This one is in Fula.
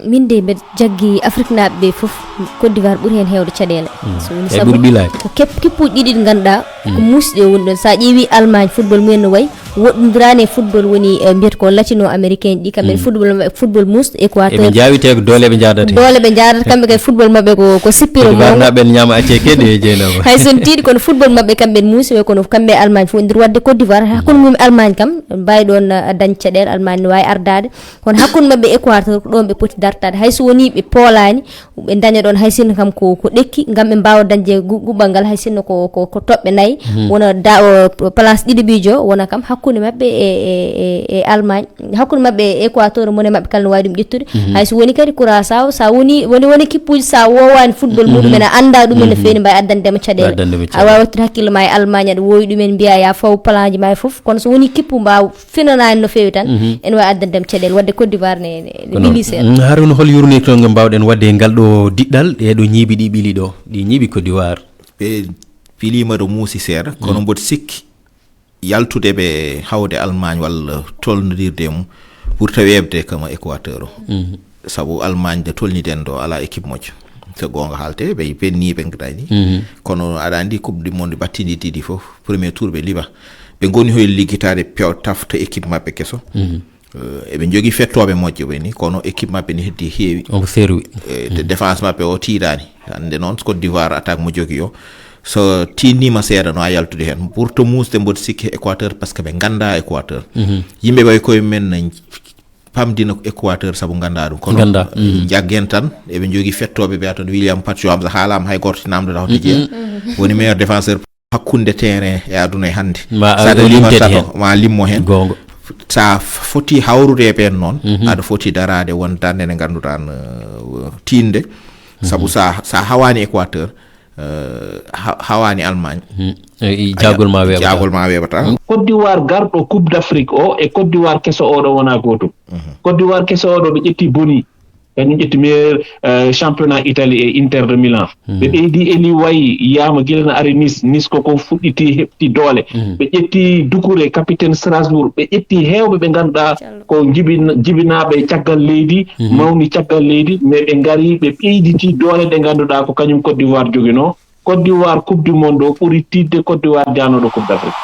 min de mbe jaggi Afrique naaɓe fof Côte d'Ivoire ɓuri hen hewde caɗele so woni sabu ko keppuji ɗiɗi ɗi ganduɗa ko musɗe woni ɗon sa ƴeewi Allemagne football mumen no wayi woɗɗodirani e football woni mbiyata ko latino américain ɗi kamɓe football musɗe Équateur eɓe jawite ko doole ɓe jadata kamɓe kay football mabɓe ko sippiro naɓe ñama acce kedi e jeynaba hay son tiiɗi kono football mabɓe kamɓe muusi way kono kamɓe Allemagne fof ndir wadde Côte d'Ivoire hakkude mum Allemagne kam mbawi ɗon dañ caɗele Allemagne ne wawi ardade kono hakkude mabɓe Équateur ko ɗon ɓe poti dartade hayso woni ɓe poolani ɓe daña ɗon hay sinno kam ko ɗekki gam ɓe mbawa dañde guɓɓal ngal hay sinno ko toɓɓe nayyi wona place ɗiɗi ɓijo wona kam hakkude mabɓe e Allemagne hakkude mabɓe e Équateur mone mabɓe kala no wawi ɗum ƴettude hayso woni kadi Curaçao sa woni kippuji sa wowani football muɗumen a anda ɗumen no fewi mbawi addandema caɗele a wawi wattude hakkille ma e Allemagne aɗa wowi ɗumen mbiya ya faw plan ji ma e foof kono so woni kippu mbaw finanani no fewi tan ene wawi addandema caɗele wadde Côte d'Ivoire ne ɓili seeɗa Harouna hol yurnirto ngo mbawɗen wadde ngal ɗo diɗɗal ɗeɗo ñiiɓi ɗi ɓili ɗo ɗi ñiiɓi Côte d'Ivoire ɓe pilima ɗo muusi seeɗa kono mboɗo sikki yaltude ɓe hawde Allemagne walla tolnodirde mum ɓurta webde kama Équateur o sabu Allemagne de tolniden ɗo ala équipe moƴƴo so gonga haalte ɓe penni ɓe gadani kono aɗa andi coupe du monde battindi ɗiɗi fof premier tour ɓe liɓa ɓe goni hoye liggitade pew tafta équipe mabɓe kesso eɓe jogui fettoɓe moƴƴo ɓe ni kono équipe mabɓe ni heddi heewi on serwi défense mabɓe o tiiɗani hande noon Côte d'Ivoire attaque mo jogui o so tinnima seeɗa no a yaltude hen ɓurto musde mboɗo sikki Équateur par ce que ɓe ganda Équateur yimɓe ɓay koye men pamdina Équateur sabu ganda ɗum kono jaggen tan eɓe jogui fettoɓe ɓe toon William Pacho Hamza haalama hay goto namdoɗa hoto jeeya woni meilleur défenseur hakkunde terrain e aduna e hannde saɗa limatato ma limmo hen sa foti hawrude ɓen noon aɗa foti darade won darde nde ganduɗa tinde sabu sa hawani Équateur hawani Allemagne jagol ma weɓata Côte d'Ivoire garɗo coupe d'Afrique o e Côte d'Ivoire keso oɗo wona gotum Côte d'Ivoire keso oɗo ɓe ƴetti Boni kañum ƴetti meilleur championnat Italie e Inter de Milan ɓe ɓeydi Eli Wayi yiyama guilana ari Nice koko fuɗɗiti heɓti doole ɓe ƴetti Doucouré capitaine Strasbourg ɓe ƴetti hewɓe ɓe ganduɗa ko jibinaɓe caggal leydi mawni caggal leydi mais ɓe gari ɓe ɓeyditi doole ɗe ganduɗa ko kañum Côte d'Ivoire joguino Côte d'Ivoire coupe du monde o ɓuuri tidde Côte d'Ivoire janoɗo coupe d'Afrique